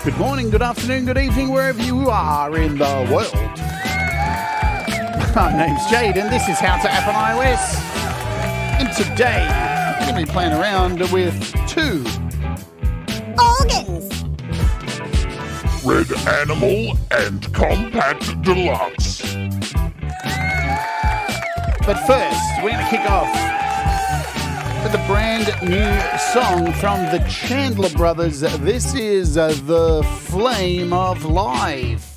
Good morning, good afternoon, good evening, wherever you are in the world. My name's Jade, and this is How to App on iOS. And today, I'm going to be playing around with two organs. Red Animal and Compact DeLuxe. But first, we're going to kick off with a brand new song from the Chandler Brothers. This is The Flame of Life.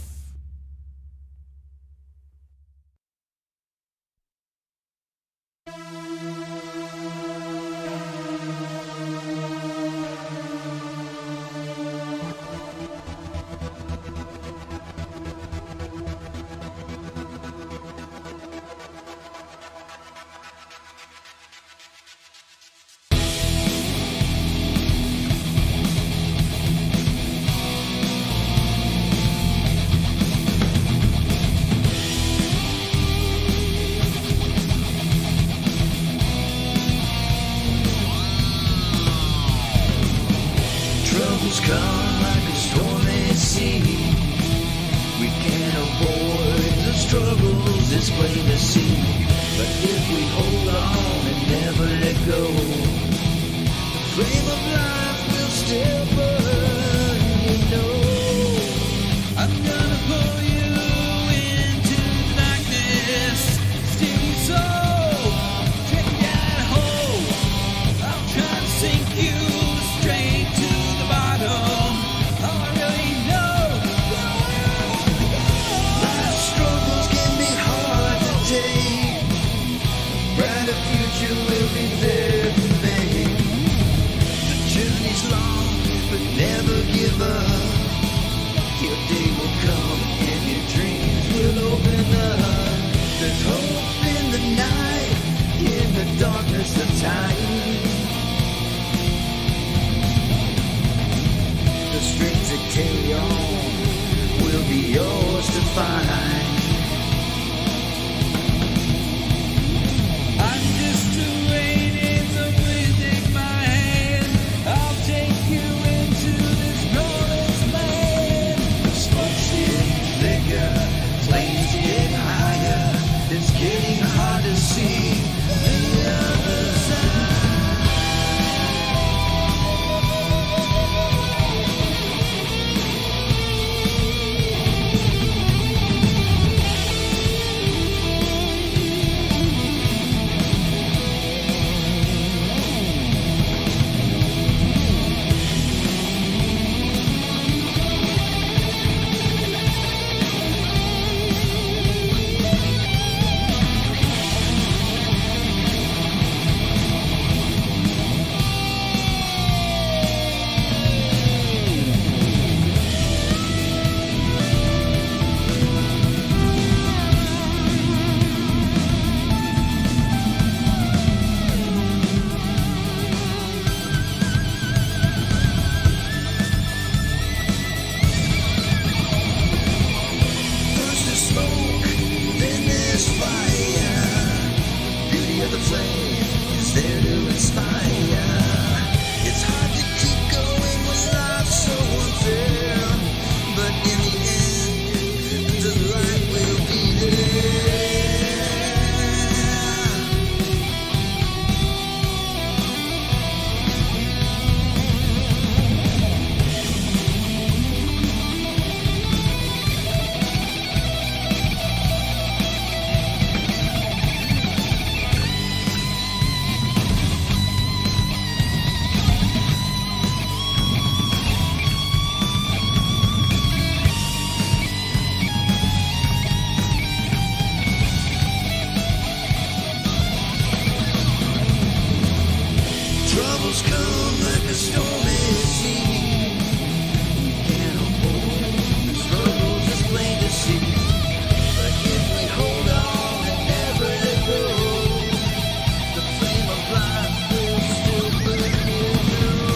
Come like a stormy sea. We can't avoid the struggles, it's plain to see. But if we hold on and never let go, the flame of life will still burn, you know. I'm gonna pull you into the darkness, steal your soul, take that hole. I'll try to sink you straight to the bottom. All I really know, life's struggles can be hard to take. Brighter future will be there to make. The journey's long, but never give up. Your day will come and your dreams will open up. There's hope in the night, in the darkness of time. The strings that carry on will be yours to find. I'm just waiting, somebody take my hand. I'll take you into this promised land. The smoke's getting thicker, flames get higher. It's getting hard to see the other side. Troubles come like a stormy sea. We can't avoid the struggles, it's plain to see. But if we hold on and never let go, the flame of life will still burn, you know.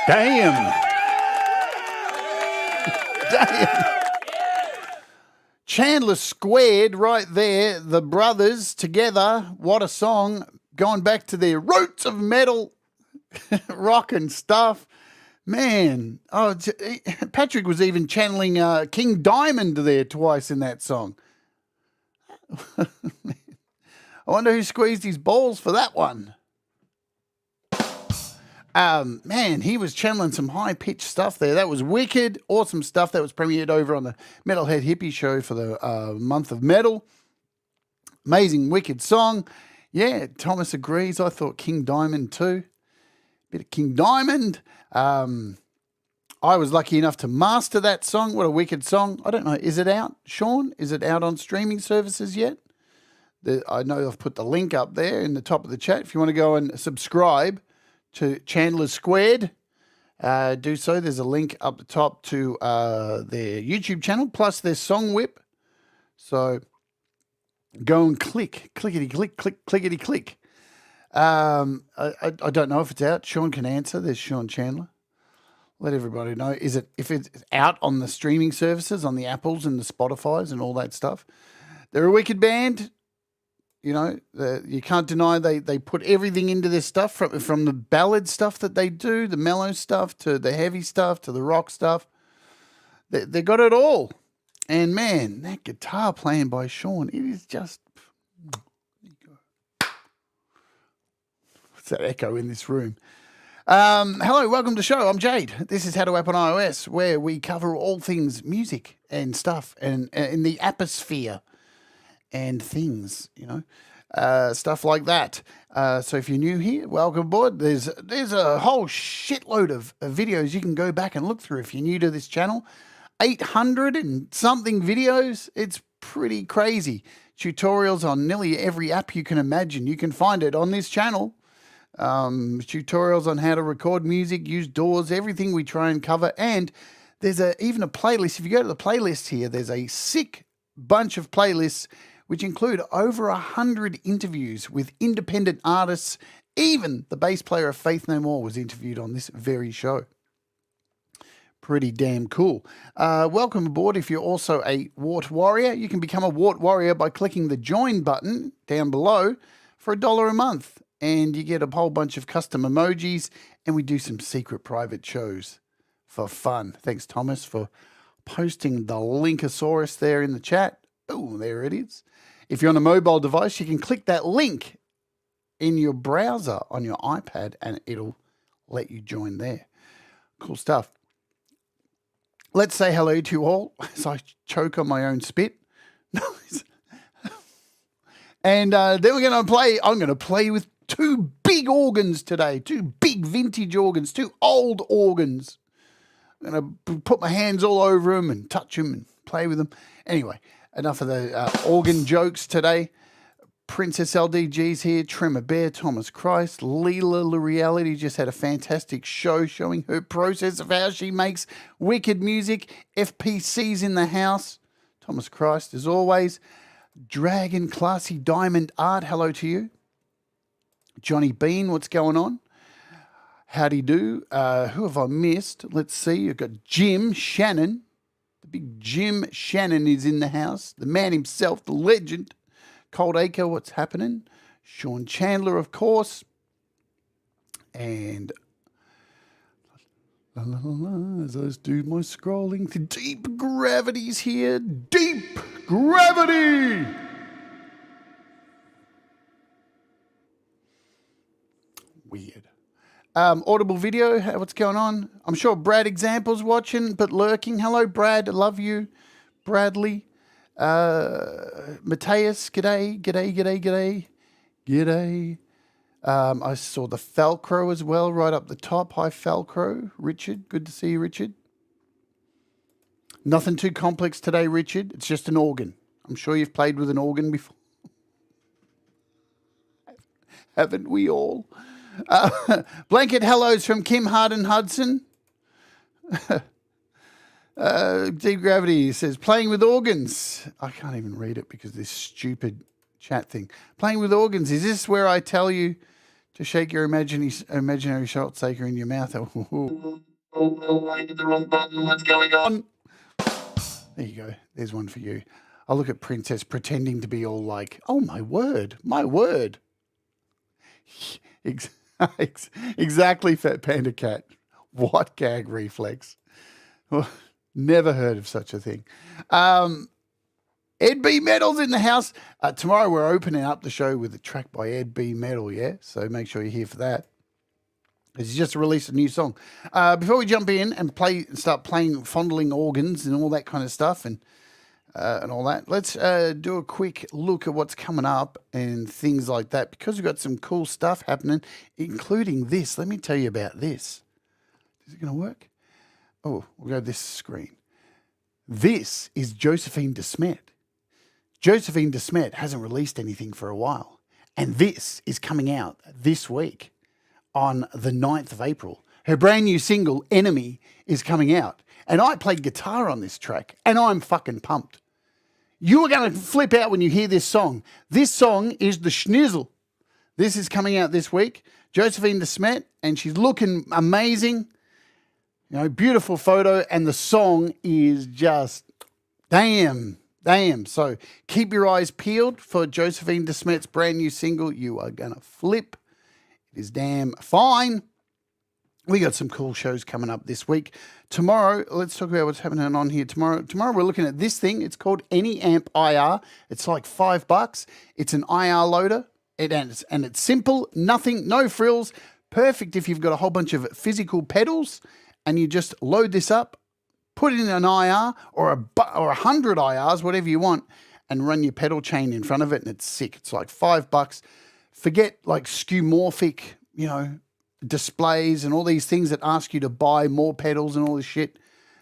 Damn. Damn. Chandler Squared right there. The brothers together. What a song. Going back to their roots of metal, rock and stuff. Man. Oh, Patrick was even channeling King Diamond there twice in that song. I wonder who squeezed his balls for that one. Man, he was channeling some high-pitched stuff there. That was wicked, awesome stuff. That was premiered over on the Metalhead Hippie Show for the month of metal. Amazing, wicked song. Yeah, Thomas agrees. I thought King Diamond too. Bit of King Diamond. I was lucky enough to master that song. What a wicked song. I don't know, is it out, Sean? Is it out on streaming services yet? I know I've put the link up there in the top of the chat. If you want to go and subscribe to Chandler Squared, do so. There's a link up the top to their YouTube channel, plus their song whip. So go and clickety click, clickety click. I don't know if it's out. Sean can answer. There's Sean Chandler. Let everybody know. If it's out on the streaming services, on the Apples and the Spotifys and all that stuff? They're a wicked band. You know, you can't deny they put everything into this stuff, from the ballad stuff that they do, the mellow stuff, to the heavy stuff, to the rock stuff. They got it all. And man, that guitar playing by Sean, it is just... What's that echo in this room? Hello, welcome to the show. I'm Jade. This is How to App on iOS, where we cover all things music and stuff, and in the apposphere and things, you know, stuff like that. So if you're new here, welcome aboard. There's a whole shitload of videos you can go back and look through if you're new to this channel. 800 and something videos. It's pretty crazy. Tutorials on nearly every app you can imagine. You can find it on this channel. Tutorials on how to record music, use DAWs, everything we try and cover. And there's even a playlist. If you go to the playlist here, there's a sick bunch of playlists which include over 100 interviews with independent artists. Even the bass player of Faith No More was interviewed on this very show. Pretty damn cool. Welcome aboard. If you're also a Wart Warrior, you can become a Wart Warrior by clicking the join button down below for $1 a month. And you get a whole bunch of custom emojis, and we do some secret private shows for fun. Thanks, Thomas, for posting the Linkosaurus there in the chat. Oh, there it is. If you're on a mobile device, you can click that link in your browser on your iPad, and it'll let you join there. Cool stuff. Let's say hello to you all as I choke on my own spit. And then we're going to play. I'm going to play with two big organs today, two big vintage organs, two old organs. I'm going to put my hands all over them and touch them and play with them. Anyway, enough of the organ jokes today. Princess LDG's here, Tremor Bear, Thomas Christ, Leela La Reality just had a fantastic show showing her process of how she makes wicked music. FPC's in the house. Thomas Christ, as always. Dragon Classy Diamond Art, hello to you. Johnny Bean, what's going on? Howdy do. Who have I missed? Let's see. You've got Jim Shannon. The big Jim Shannon is in the house. The man himself, the legend. Cold Acre, what's happening? Sean Chandler, of course. And la, la, la, la, as I do my scrolling, Deep Gravity's here. Deep Gravity! Weird. Audible video, what's going on? I'm sure Brad Example's watching, but lurking. Hello, Brad. I love you. Bradley. Mateus, g'day. I saw the Falcro as well, right up the top. Hi, Falcro. Richard, good to see you, Richard. Nothing too complex today, Richard. It's just an organ. I'm sure you've played with an organ before. Haven't we all? Blanket hellos from Kim Harden Hudson. Deep Gravity says, playing with organs. I can't even read it because of this stupid chat thing. Playing with organs. Is this where I tell you to shake your imaginary shot shaker in your mouth. I hit the wrong button. What's going on? There you go. There's one for you. I look at Princess pretending to be all like, oh, my word, my word. Exactly, Fat Panda Cat. What gag reflex? Well, never heard of such a thing. Ed B. Metal's in the house. Tomorrow we're opening up the show with a track by Ed B. Metal, yeah? So make sure you're here for that. He's just released a new song. Before we jump in and start playing fondling organs and all that kind of stuff and all that, let's do a quick look at what's coming up and things like that, because we've got some cool stuff happening, including this. Let me tell you about this. Is it going to work? Oh, we'll go to this screen. This is Josephine DeSmet. Josephine DeSmet hasn't released anything for a while, and this is coming out this week on the 9th of April. Her brand new single, Enemy, is coming out, and I played guitar on this track, and I'm fucking pumped. You are going to flip out when you hear this song. This song is the schnizzle. This is coming out this week. Josephine DeSmet, and she's looking amazing. You know, beautiful photo, and the song is just damn. So keep your eyes peeled for Josephine DeSmet's brand new single. You are going to flip. It is damn fine. We got some cool shows coming up this week. Tomorrow, let's talk about what's happening on here tomorrow. Tomorrow we're looking at this thing. It's called AnyAmp IR. It's like $5. It's an IR loader. And it's simple, nothing, no frills. Perfect if you've got a whole bunch of physical pedals and you just load this up, put it in an IR or 100 IRs, whatever you want, and run your pedal chain in front of it, and it's sick. It's like $5. Forget like skeuomorphic, you know, displays and all these things that ask you to buy more pedals and all this shit.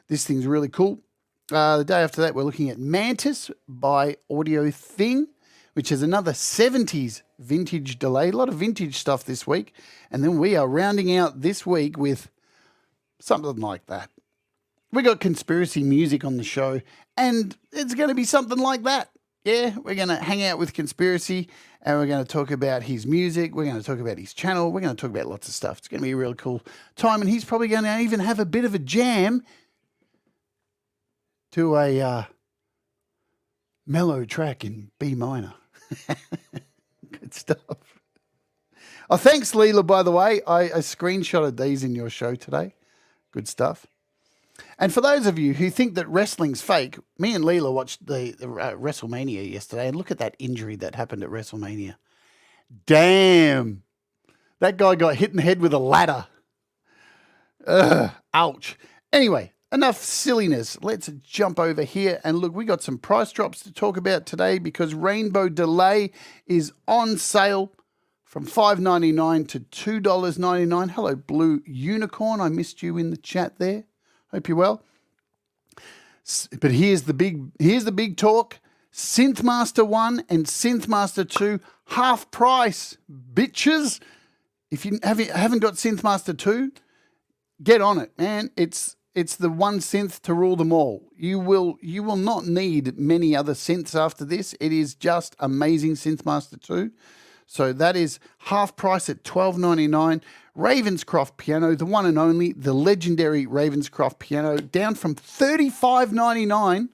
This thing's really cool. The day after that, we're looking at Mantis by Audio Thing, which is another 70s vintage delay. A lot of vintage stuff this week. And then we are rounding out this week with something like that. We got conspiracy music on the show, and it's going to be something like that. Yeah, we're going to hang out with Conspiracy, and we're going to talk about his music. We're going to talk about his channel. We're going to talk about lots of stuff. It's going to be a real cool time, and he's probably going to even have a bit of a jam to a mellow track in B minor. Good stuff. Oh, thanks, Leela, by the way. I screenshotted these in your show today. Good stuff. And for those of you who think that wrestling's fake, me and Leela watched the WrestleMania yesterday, and look at that injury that happened at WrestleMania. Damn. That guy got hit in the head with a ladder. Ouch. Anyway, enough silliness. Let's jump over here and look, we got some price drops to talk about today because Rainbow Delay is on sale from $5.99 to $2.99. Hello, Blue Unicorn. I missed you in the chat there. Hope you're well. But here's the big talk. Synthmaster 1 and Synthmaster 2, half price, bitches. If you haven't got Synthmaster 2, get on it, man. It's the one synth to rule them all. You will not need many other synths after this. It is just amazing, Synthmaster 2. So that is half price at $12.99. Ravenscroft piano, the one and only, the legendary Ravenscroft piano, down from $35.99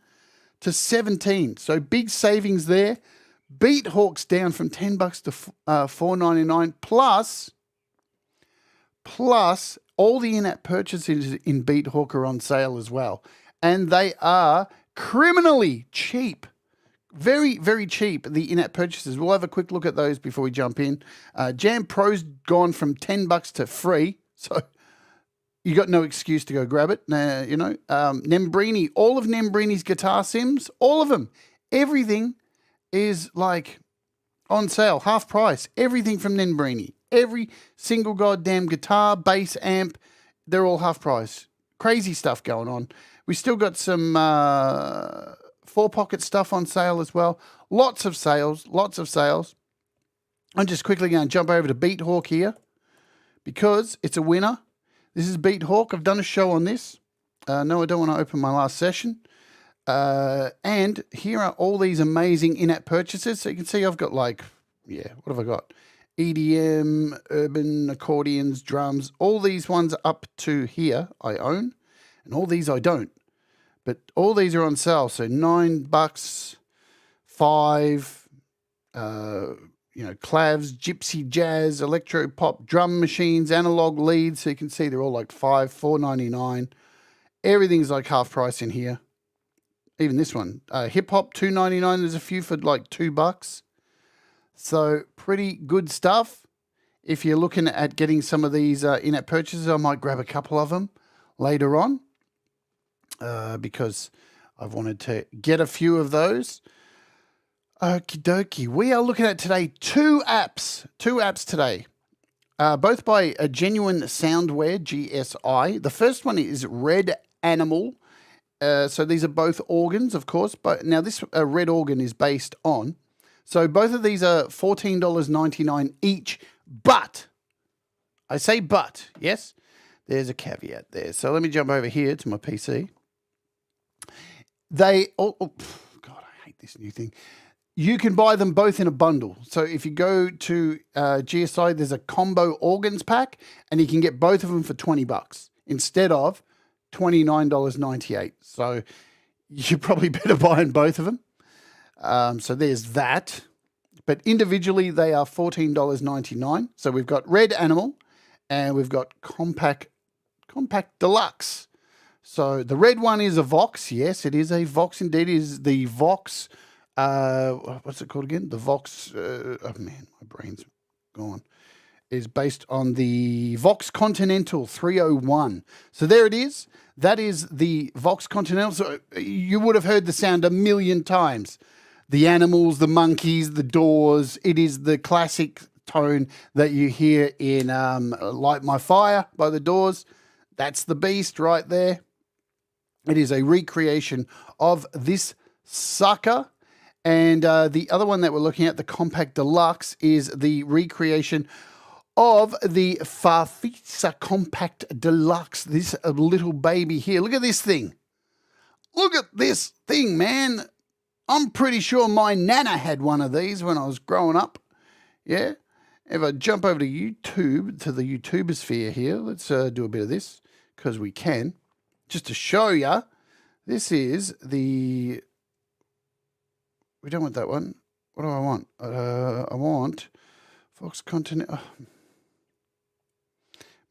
to $17. So big savings there. Beat Hawk's down from $10 to $4.99. Plus, all the in-app purchases in Beat Hawk are on sale as well, and they are criminally cheap. Very, very cheap, the in-app purchases. We'll have a quick look at those before we jump in. Jam Pro's gone from $10 to free, so you got no excuse to go grab it. Nembrini, all of Nembrini's guitar sims, all of them, everything is like on sale, half price. Everything from Nembrini, every single goddamn guitar, bass, amp, they're all half price. Crazy stuff going on. We still got some Four Pocket stuff on sale as well. Lots of sales. I'm just quickly going to jump over to Beat Hawk here because it's a winner. This is Beat Hawk. I've done a show on this. No, I don't want to open my last session. And here are all these amazing in-app purchases. So you can see I've got what have I got? EDM, urban accordions, drums. All these ones up to here I own, and all these I don't. But all these are on sale, so $9, 5. You know, clavs, gypsy jazz, electro pop, drum machines, analog leads. So you can see they're all like $4.99. Everything's like half price in here. Even this one, hip hop $2.99. There's a few for like $2. So pretty good stuff. If you're looking at getting some of these in-app purchases, I might grab a couple of them later on because I've wanted to get a few of those. Okie dokie. We are looking at today two apps today, both by a Genuine Soundware, GSi. The first one is Red Animal. So these are both organs, of course, but now this red organ is based on. So both of these are $14.99 each, but, I say but, yes, there's a caveat there. So let me jump over here to my PC. God, I hate this new thing. You can buy them both in a bundle. So if you go to GSi, there's a combo organs pack, and you can get both of them for $20 instead of $29.98. So you're probably better buying both of them. So there's that. But individually, they are $14.99. So we've got Red Animal, and we've got Compact DeLuxe. So the red one is a Vox. Yes, it is a Vox indeed. It is the Vox. What's it called again? The Vox. Oh man, my brain's gone. Is based on the Vox Continental 301. So there it is. That is the Vox Continental. So you would have heard the sound a million times. The animals, the monkeys, the doors. It is the classic tone that you hear in Light My Fire by the Doors. That's the beast right there. It is a recreation of this sucker. And the other one that we're looking at, the Compact DeLuxe, is the recreation of the Farfisa Compact DeLuxe. This little baby here. Look at this thing. Look at this thing, man. I'm pretty sure my nana had one of these when I was growing up. Yeah. If I jump over to YouTube, to the YouTubersphere here, let's do a bit of this because we can. Just to show you, this is the... We don't want that one. What do I want? I want Vox Continental. Oh.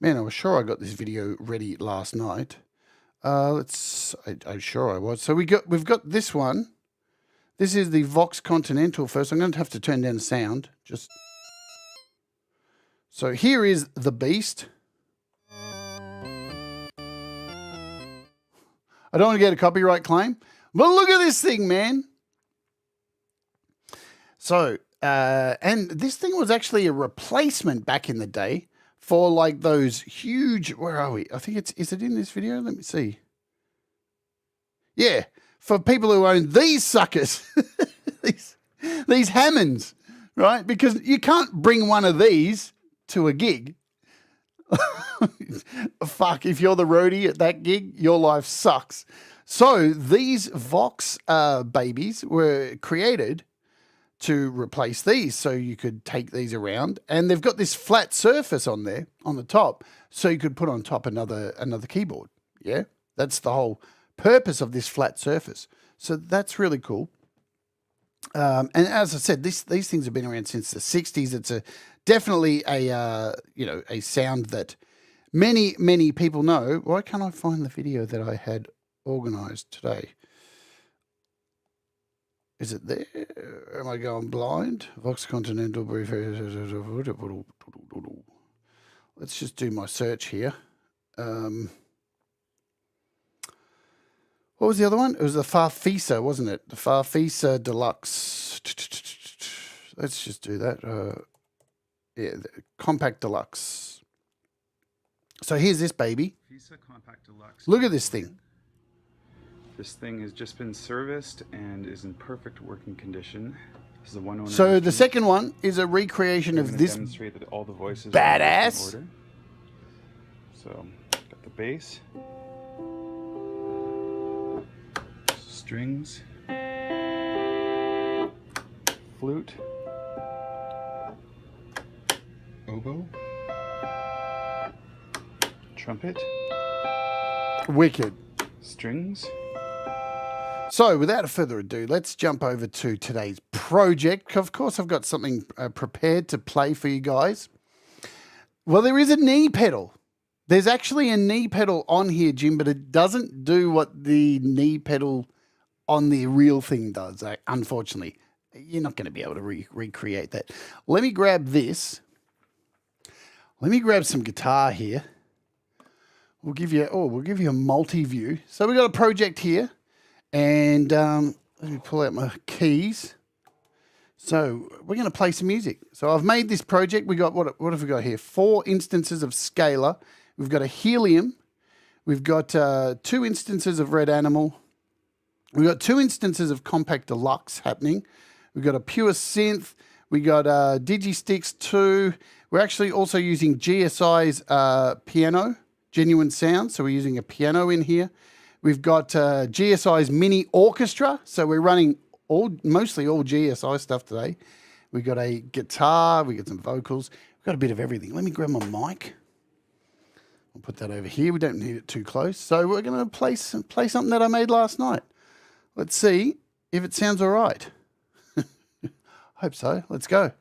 Man, I was sure I got this video ready last night. I'm sure I was. So we've got this one. This is the Vox Continental first. I'm going to have to turn down the sound. So here is the beast. I don't want to get a copyright claim, but look at this thing, man. So, and this thing was actually a replacement back in the day for like those huge, where are we? I think is it in this video? Let me see. Yeah, for people who own these suckers, these Hammonds, right? Because you can't bring one of these to a gig. Fuck, if you're the roadie at that gig, your life sucks. So these Vox babies were created to replace these, so you could take these around, and they've got this flat surface on there on the top, so you could put on top another keyboard. Yeah, that's the whole purpose of this flat surface. So that's really cool. And as I said, these things have been around since the 60s. It's definitely a sound that many people know. Why can't I find the video that I had organized today? Is it there? Am I going blind? Vox Continental brief. Let's just do my search here. What was the other one? It was the Farfisa, wasn't it? The Farfisa DeLuxe. Let's just do that. The Compact DeLuxe. So here's this baby. Farfisa Compact DeLuxe. Look at this thing. This thing has just been serviced and is in perfect working condition. This is a one owner. So the second one is a recreation of this demonstrate that all the voices badass. are in order. So got the bass, strings, flute, oboe, trumpet, Wicked. strings. So, without further ado, let's jump over to today's project. Of course, I've got something prepared to play for you guys. Well, there is a knee pedal. There's actually a knee pedal on here, Jim, but it doesn't do what the knee pedal on the real thing does, unfortunately. You're not going to be able to recreate that. Let me grab this. Let me grab some guitar here. We'll give you a multi-view. So we've got a project here. And let me pull out my keys. So we're going to play some music. So I've made this project. We got what have we got here? 4 instances of scalar. We've got a helium. We've got 2 instances of red animal. We've got 2 instances of Compact DeLuxe happening. We've got a pure synth. We got Digisticks 2. We're actually also using GSi's piano, Genuine Sound. So we're using a piano in here. We've got GSi's mini orchestra, so we're running mostly all GSi stuff today. We've got a guitar, we got some vocals, we've got a bit of everything. Let me grab my mic. I'll put that over here. We don't need it too close. So we're going to play something that I made last night. Let's see if it sounds all right. Hope so. Let's go.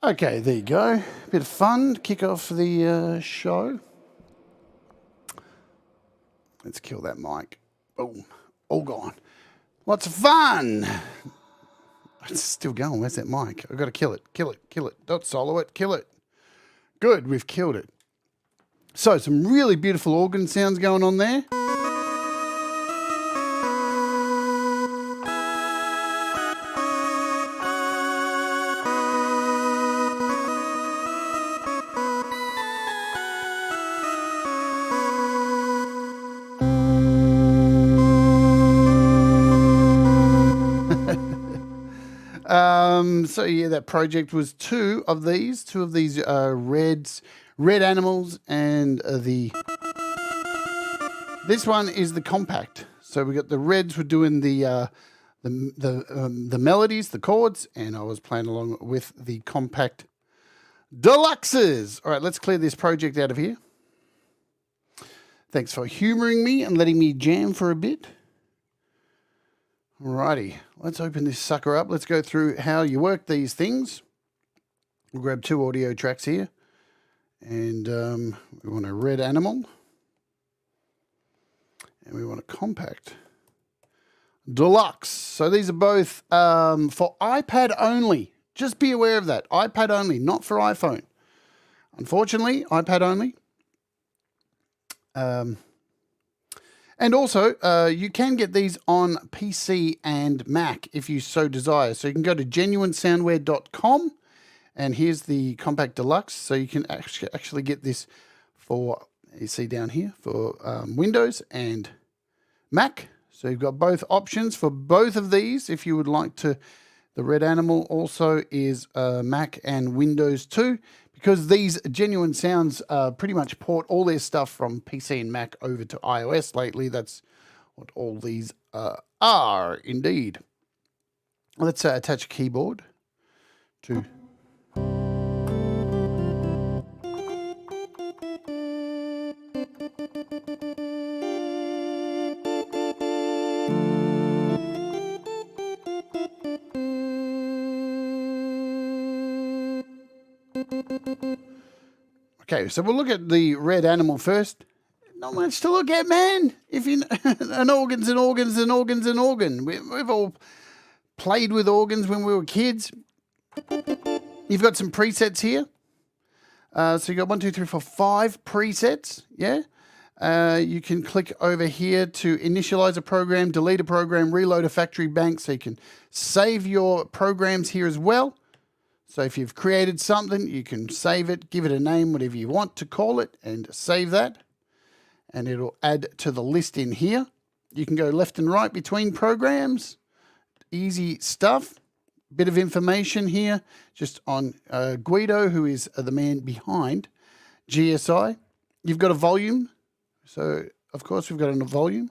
Okay, there you go. Bit of fun to kick off the show. Let's kill that mic. Boom. All gone. Lots of fun. It's still going. Where's that mic? I've got to kill it. Kill it. Kill it. Don't solo it. Kill it. Good. We've killed it. So some really beautiful organ sounds going on there. So yeah, that project was two of these red animals, and this one is the compact. So we got the reds were doing the melodies, the chords, and I was playing along with the compact deluxes. All right, let's clear this project out of here. Thanks for humoring me and letting me jam for a bit. Alrighty, let's open this sucker up. Let's go through how you work these things. We'll grab two audio tracks here. And we want a red animal. And we want a compact deluxe. So these are both for iPad only. Just be aware of that. iPad only, not for iPhone. Unfortunately, iPad only. And also, you can get these on PC and Mac if you so desire. So you can go to genuinesoundware.com, and here's the Compact Deluxe. So you can actually get this for, you see down here, for Windows and Mac. So you've got both options for both of these if you would like to. The red animal also is Mac and Windows too, because these Genuine Sounds pretty much port all their stuff from PC and Mac over to iOS lately. That's what all these are, indeed. Let's attach a keyboard to... Okay, so we'll look at the red animal first. Not much to look at, man. If you an organ's an organ's an organ's an organ. We've all played with organs when we were kids. You've got some presets here. So you've got 1, 2, 3, 4, 5 presets. Yeah. You can click over here to initialize a program, delete a program, reload a factory bank. So you can save your programs here as well. So if you've created something, you can save it, give it a name, whatever you want to call it, and save that. And it'll add to the list in here. You can go left and right between programs. Easy stuff. Bit of information here just on Guido, who is the man behind GSi. You've got a volume. So, of course, we've got a volume.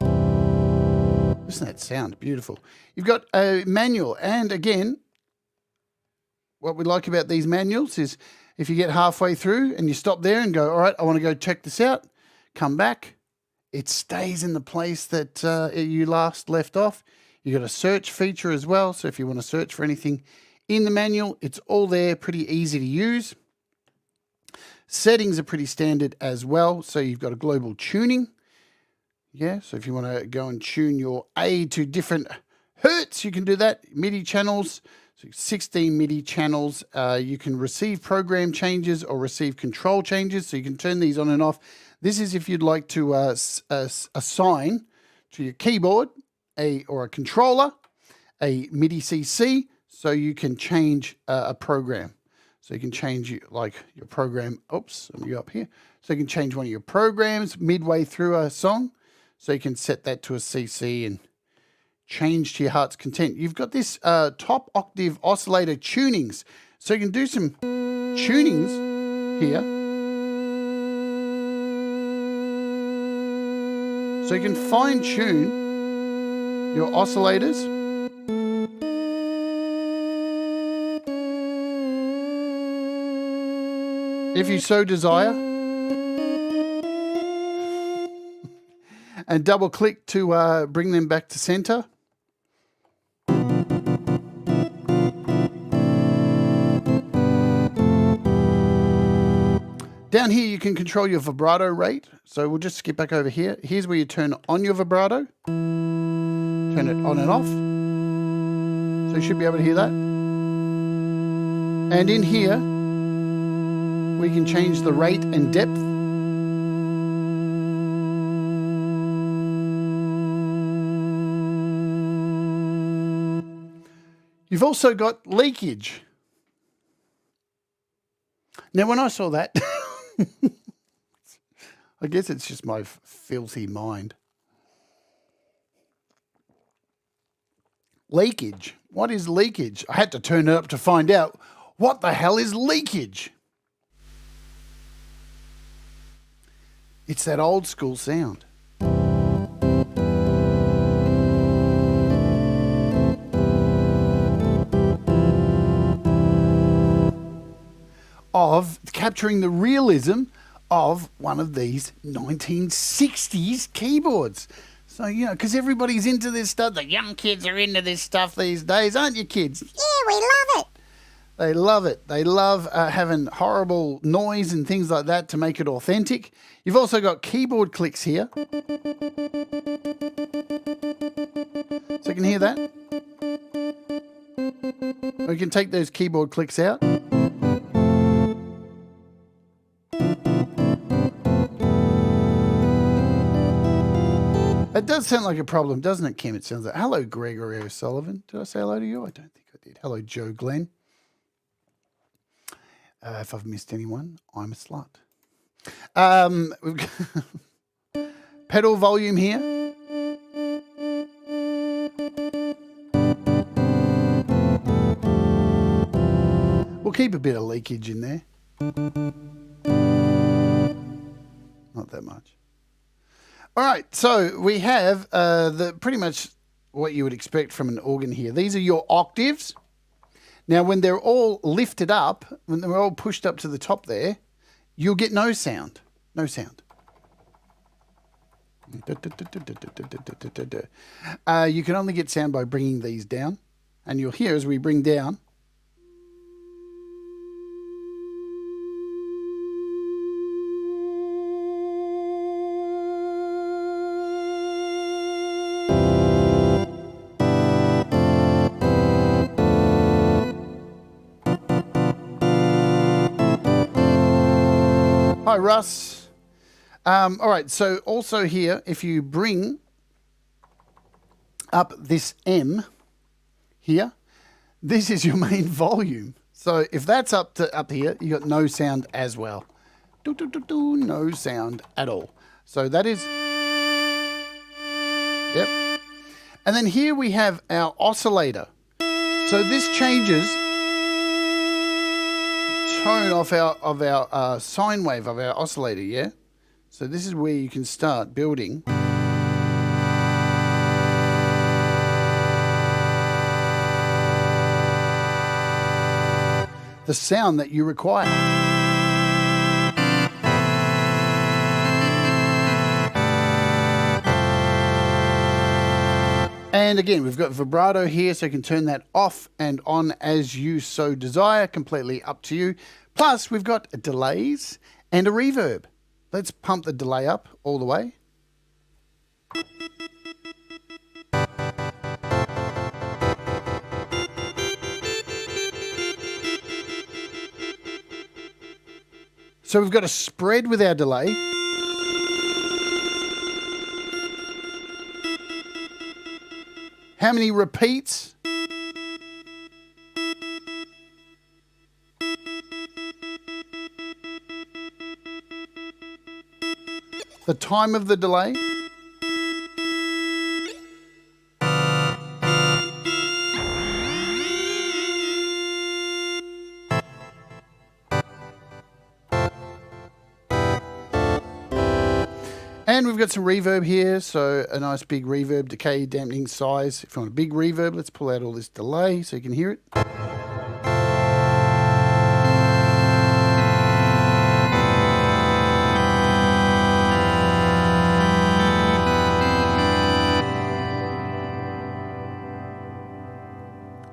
Listen to that sound. Beautiful. You've got a manual. And again, what we like about these manuals is if you get halfway through and you stop there and go, all right, I want to go check this out, come back, it stays in the place that you last left off. You've got a search feature as well. So if you want to search for anything in the manual, it's all there, pretty easy to use. Settings are pretty standard as well. So you've got a global tuning. Yeah, so if you want to go and tune your A to different hertz, you can do that. MIDI channels. So 16 MIDI channels. You can receive program changes or receive control changes. So you can turn these on and off. This is if you'd like to assign to your keyboard or a controller a MIDI CC, so you can change a program. So you can change like your program. Oops, let me go up here. So you can change one of your programs midway through a song. So you can set that to a CC and change to your heart's content. You've got this top octave oscillator tunings. So you can do some tunings here. So you can fine tune your oscillators. If you so desire. And double click to bring them back to center. Down here, you can control your vibrato rate. So we'll just skip back over here. Here's where you turn on your vibrato. Turn it on and off. So you should be able to hear that. And in here, we can change the rate and depth. You've also got leakage. Now, when I saw that, I guess it's just my filthy mind. Leakage. What is leakage? I had to turn it up to find out what the hell is leakage. It's that old school sound. Of capturing the realism of one of these 1960s keyboards. So, you know, because everybody's into this stuff. The young kids are into this stuff these days, aren't you, kids? Yeah, we love it. They love it. They love having horrible noise and things like that to make it authentic. You've also got keyboard clicks here. So you can hear that. We can take those keyboard clicks out. It does sound like a problem, doesn't it, Kim? It sounds like, hello, Gregory O'Sullivan. Did I say hello to you? I don't think I did. Hello, Joe Glenn. If I've missed anyone, I'm a slut. We've got pedal volume here. We'll keep a bit of leakage in there. Not that much. All right, so we have the pretty much what you would expect from an organ here. These are your octaves. Now, when they're all lifted up, when they're all pushed up to the top there, you'll get no sound. No sound. You can only get sound by bringing these down. And you'll hear as we bring down. Hi, Russ. All right, so also here, if you bring up this M here, this is your main volume. So if that's up here, you got no sound as well. No sound at all. So that is, yep. And then here we have our oscillator. So this changes tone of our sine wave of our oscillator, yeah? So this is where you can start building the sound that you require. And again, we've got vibrato here, so you can turn that off and on as you so desire, completely up to you. Plus, we've got delays and a reverb. Let's pump the delay up all the way. So we've got a spread with our delay. How many repeats? The time of the delay. And we've got some reverb here, so a nice big reverb, decay, dampening, size. If you want a big reverb, let's pull out all this delay so you can hear it.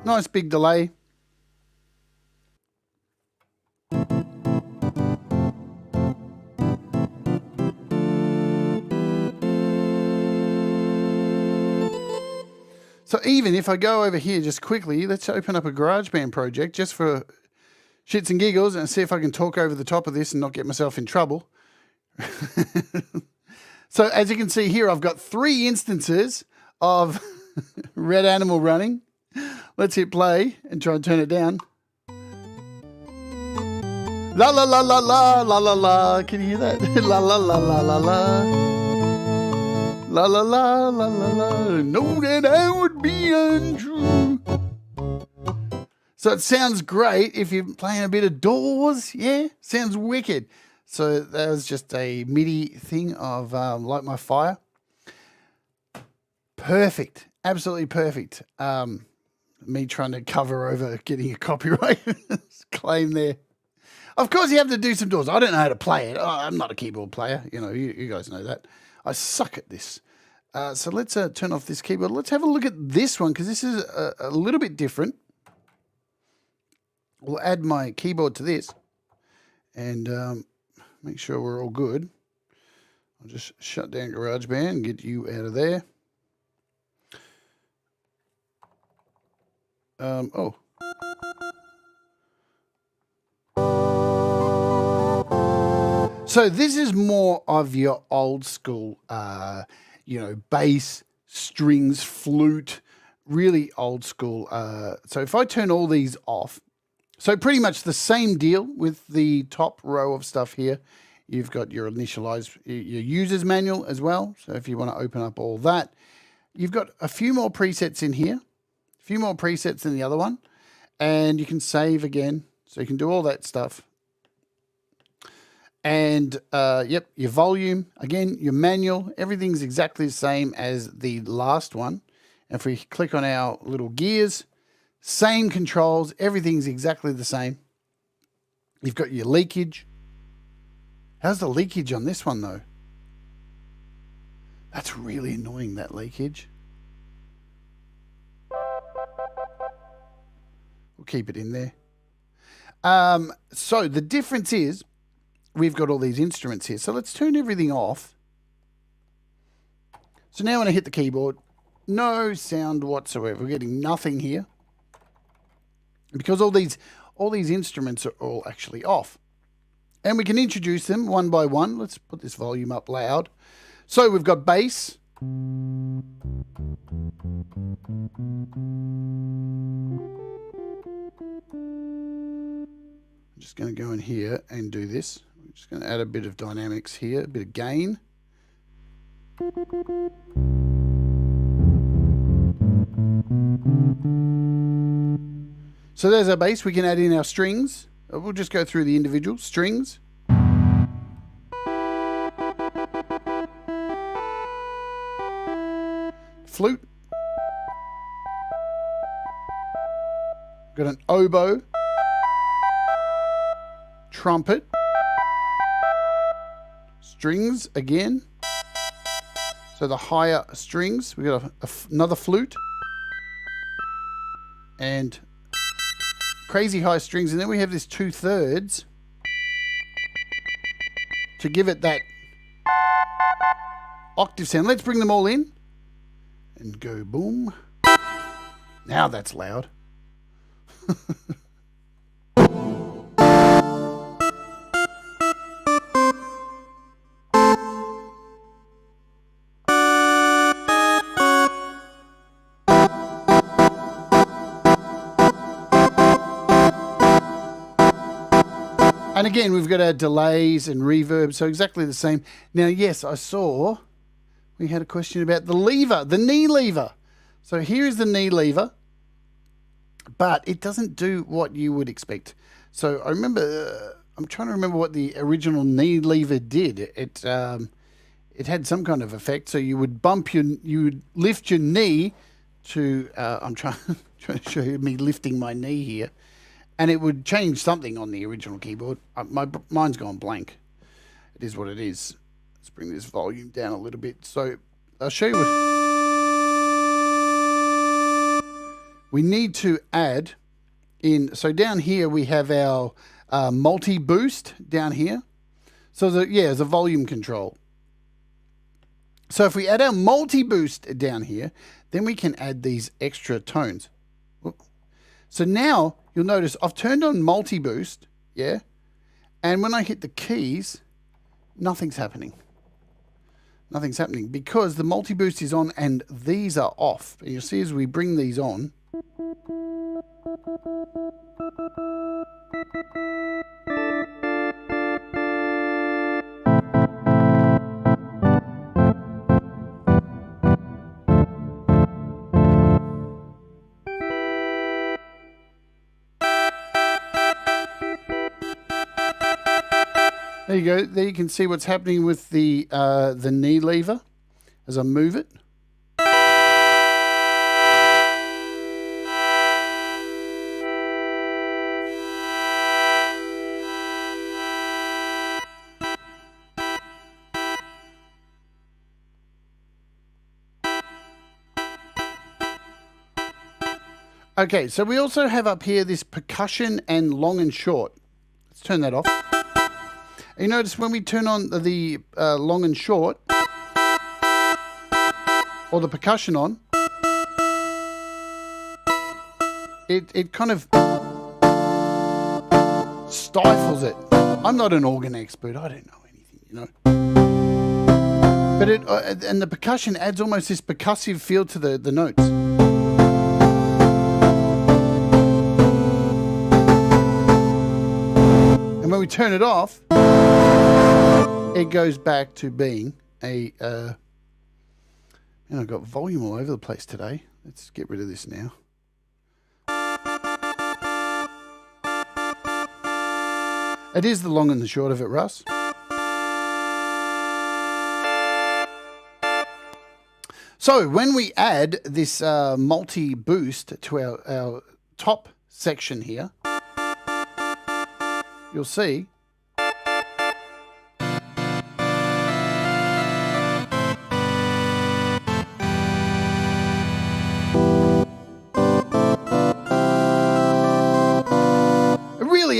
Nice big delay. So even if I go over here just quickly, let's open up a GarageBand project just for shits and giggles and see if I can talk over the top of this and not get myself in trouble. So as you can see here, I've got 3 instances of Red Animal running. Let's hit play and try and turn it down. La la la la la la la la. Can you hear that? La la la la la la. La la la la la la. Know that I would be untrue. So it sounds great if you're playing a bit of Doors. Yeah, sounds wicked. So that was just a MIDI thing of Light My Fire. Perfect. Absolutely perfect. Me trying to cover over getting a copyright claim there. Of course you have to do some Doors. I don't know how to play it. I'm not a keyboard player. You know, you guys know that. I suck at this. So let's turn off this keyboard. Let's have a look at this one because this is a little bit different. We'll add my keyboard to this and make sure we're all good. I'll just shut down GarageBand and get you out of there. Oh. So this is more of your old school, bass, strings, flute, really old school. So if I turn all these off, so pretty much the same deal with the top row of stuff here. You've got your your user's manual as well. So if you want to open up all that, you've got a few more presets in here, a few more presets than the other one, and you can save again. So you can do all that stuff. And yep, your volume, again, your manual, everything's exactly the same as the last one. And if we click on our little gears, same controls, everything's exactly the same. You've got your leakage. How's the leakage on this one though? That's really annoying, that leakage. We'll keep it in there. So the difference is we've got all these instruments here. So let's turn everything off. So now when I hit the keyboard, no sound whatsoever. We're getting nothing here because all these instruments are all actually off. And we can introduce them one by one. Let's put this volume up loud. So we've got bass. I'm just going to go in here and do this. I'm just going to add a bit of dynamics here, a bit of gain. So there's our bass. We can add in our strings. We'll just go through the individual strings. Flute. Got an oboe. Trumpet. Strings again. So the higher strings. We got another flute. And crazy high strings, and then we have this 2/3 to give it that octave sound. Let's bring them all in and go boom. Now that's loud. And again, we've got our delays and reverb, so exactly the same. Now, yes, I saw we had a question about the lever, the knee lever. So here is the knee lever, but it doesn't do what you would expect. So I remember, I'm trying to remember what the original knee lever did. It had some kind of effect. So you would you would lift your knee to, I'm trying to show you me lifting my knee here. And it would change something on the original keyboard. Mine's gone blank. It is what it is. Let's bring this volume down a little bit. So I'll show you what we need to add in. So down here we have our multi-boost down here. So there's a volume control. So if we add our multi-boost down here, then we can add these extra tones. So now you'll notice I've turned on multi-boost, yeah? And when I hit the keys, nothing's happening. Nothing's happening because the multi-boost is on and these are off. And you'll see as we bring these on, there you go. There you can see what's happening with the knee lever as I move it. Okay, so we also have up here this percussion and long and short. Let's turn that off. You notice when we turn on the long and short, or the percussion on, it kind of stifles it. I'm not an organ expert. I don't know anything, you know. But and the percussion adds almost this percussive feel to the notes. And when we turn it off, it goes back to being a... and I've got volume all over the place today. Let's get rid of this now. It is the long and the short of it, Russ. So when we add this multi-boost to our top section here, you'll see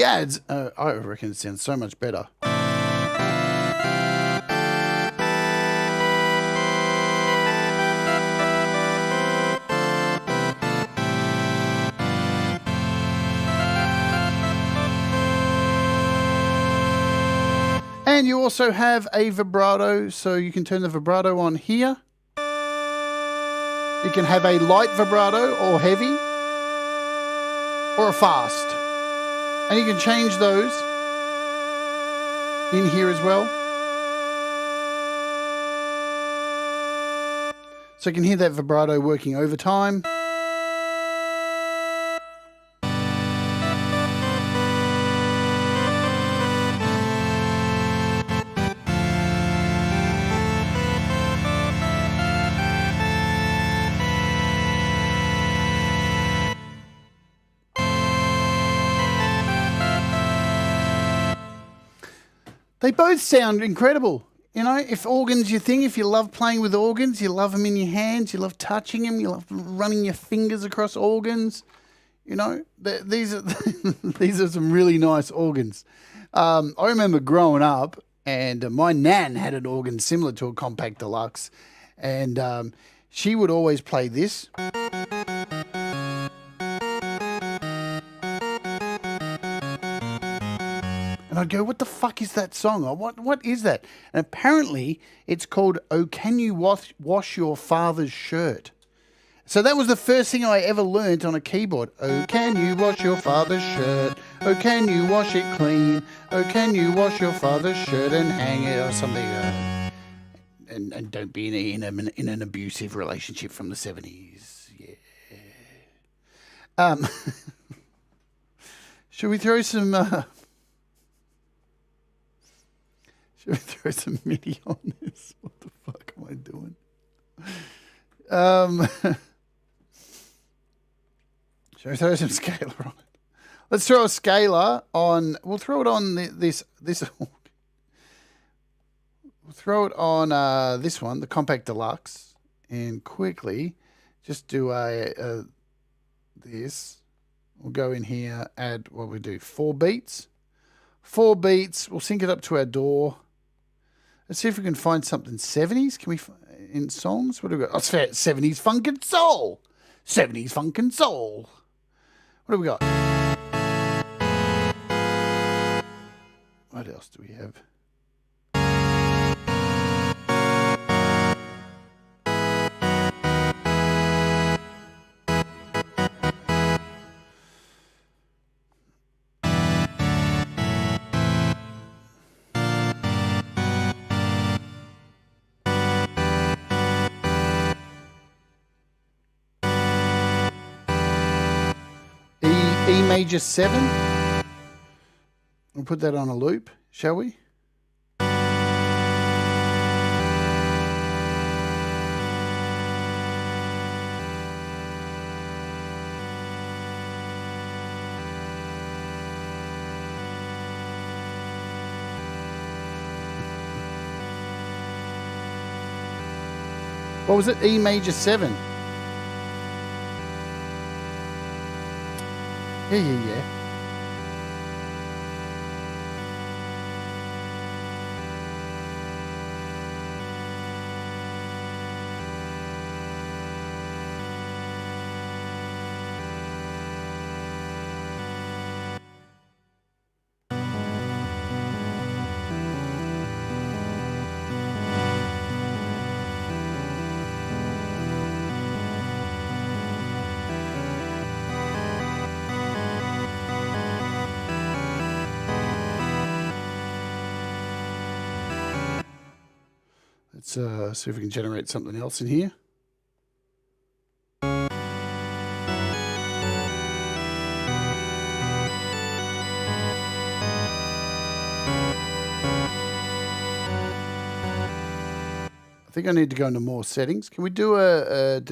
adds, I reckon it sounds so much better. And you also have a vibrato, so you can turn the vibrato on here. You can have a light vibrato or heavy or a fast. And you can change those in here as well. So you can hear that vibrato working overtime. They both sound incredible. You know, if organ's your thing, if you love playing with organs, you love them in your hands, you love touching them, you love running your fingers across organs, you know, these are these are some really nice organs. I remember growing up and my nan had an organ similar to a Compact DeLuxe, and she would always play this. And I'd go, what the fuck is that song? Or what is that? And apparently it's called Oh Can You Wash Your Father's Shirt? So that was the first thing I ever learned on a keyboard. Oh, can you wash your father's shirt? Oh, can you wash it clean? Oh, can you wash your father's shirt and hang it or something? And don't be in an abusive relationship from the 70s. Yeah. Should we throw some... Should we throw some MIDI on this? What the fuck am I doing? Should we throw some scalar on it? Let's throw a scalar on. We'll throw it on this. We'll throw it on this one, the Compact DeLuxe, and quickly just do this. We'll go in here, add what we do, 4 beats. 4 beats. We'll sync it up to our door. Let's see if we can find something 70s. Can we? in songs. What do we got? Oh, 70s funk and soul. 70s funk and soul. What do we got? What else do we have? E major 7. We'll put that on a loop, shall we? What was it? E major 7. Yeah. Let's see if we can generate something else in here. I think I need to go into more settings. Can we do what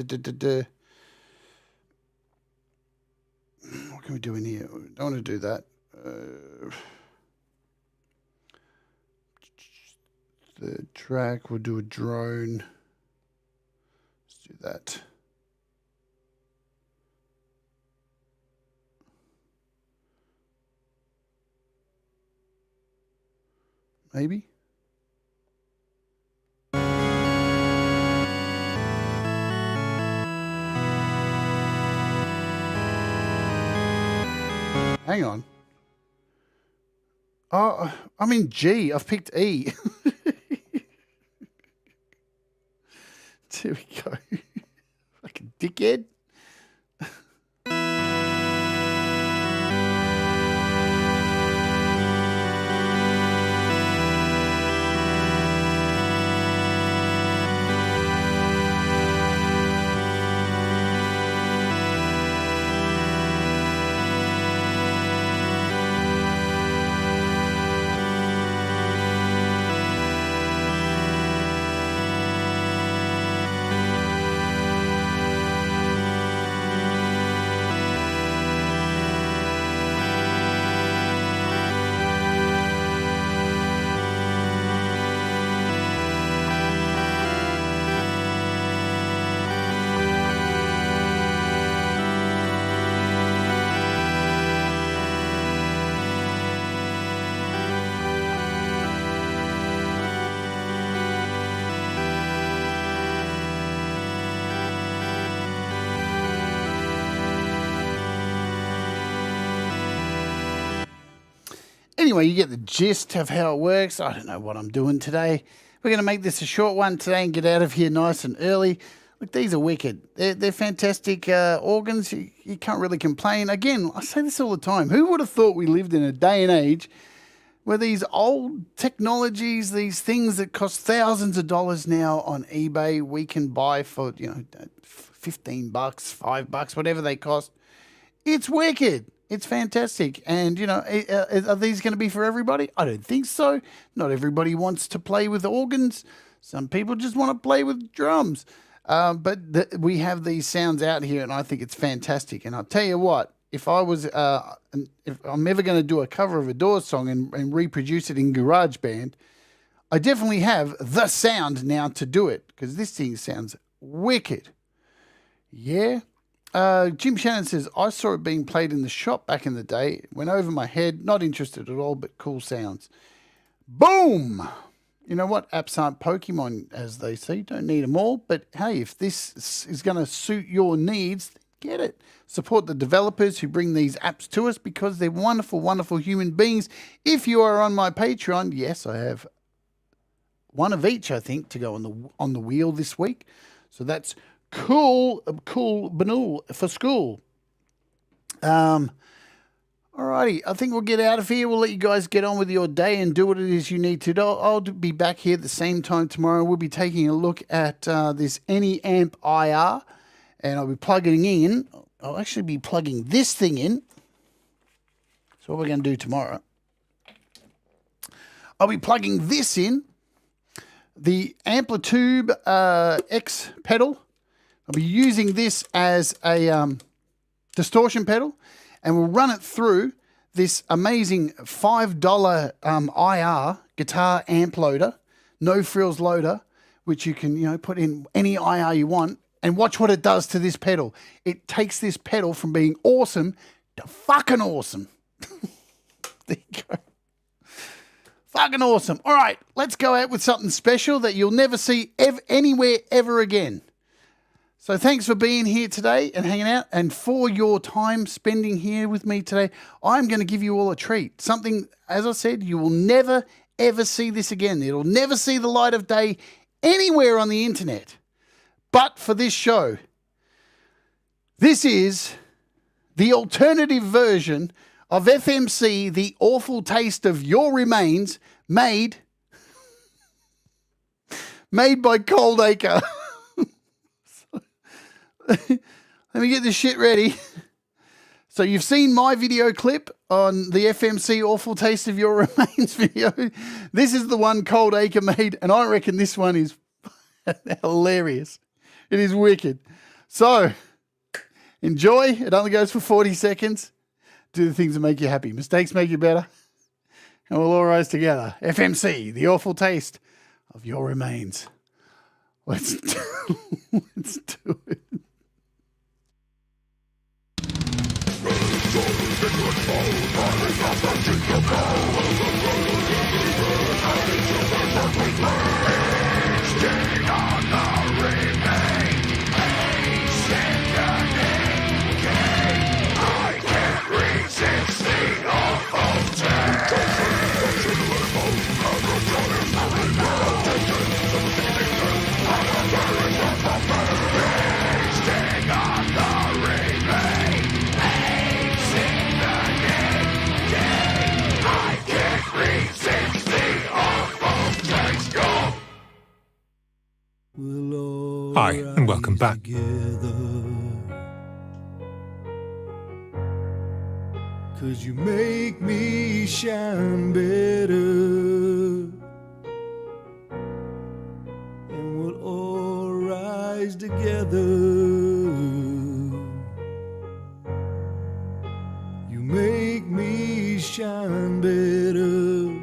can we do in here? I don't want to do that. The track, we'll do a drone. Let's do that. Maybe. Hang on. Oh, I'm in G. I've picked E. There we go. Fucking dickhead. Anyway, you get the gist of how it works. I don't know what I'm doing today. We're going to make this a short one today and get out of here nice and early. Look, these are wicked. They're fantastic organs. You can't really complain. Again, I say this all the time. Who would have thought we lived in a day and age where these old technologies, these things that cost thousands of dollars now on eBay, we can buy for, $15, $5, whatever they cost. It's wicked. It's fantastic. And, are these going to be for everybody? I don't think so. Not everybody wants to play with organs. Some people just want to play with drums. But we have these sounds out here, and I think it's fantastic. And I'll tell you what, if I'm ever going to do a cover of a Doors song and reproduce it in GarageBand, I definitely have the sound now to do it, because this thing sounds wicked. Yeah. Jim Shannon says, I saw it being played in the shop back in the day. Went over my head. Not interested at all, but cool sounds. Boom! You know what? Apps aren't Pokemon, as they say. Don't need them all. But hey, if this is going to suit your needs, get it. Support the developers who bring these apps to us because they're wonderful, wonderful human beings. If you are on my Patreon, yes, I have one of each, I think, to go on the wheel this week. So that's cool, Banul for school. Alrighty, I think we'll get out of here. We'll let you guys get on with your day and do what it is you need to do. I'll be back here at the same time tomorrow. We'll be taking a look at this AnyAmp IR, and I'll be plugging in. I'll actually be plugging this thing in. So what we're going to do tomorrow, I'll be plugging this in, the Amplitube X pedal. I'll be using this as a distortion pedal, and we'll run it through this amazing $5 IR guitar amp loader, no frills loader, which you can put in any IR you want, and watch what it does to this pedal. It takes this pedal from being awesome to fucking awesome. There you go. Fucking awesome. All right, let's go out with something special that you'll never see anywhere ever again. So thanks for being here today and hanging out, and for your time spending here with me today. I'm going to give you all a treat. Something, as I said, you will never, ever see this again. It'll never see the light of day anywhere on the internet. But for this show, this is the alternative version of FMC, The Awful Taste of Your Remains, made by Cold Acre. Let me get this shit ready. So you've seen my video clip on the FMC Awful Taste of Your Remains video. This is the one Cold Acre made, and I reckon this one is hilarious. It is wicked. So enjoy. It only goes for 40 seconds. Do the things that make you happy. Mistakes make you better. And we'll all rise together. FMC, The Awful Taste of Your Remains. Let's do it. Hi, and welcome back. Cause you make me shine better, and we'll all rise together. You make me shine better.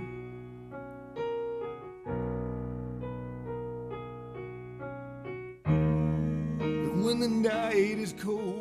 When the night is cold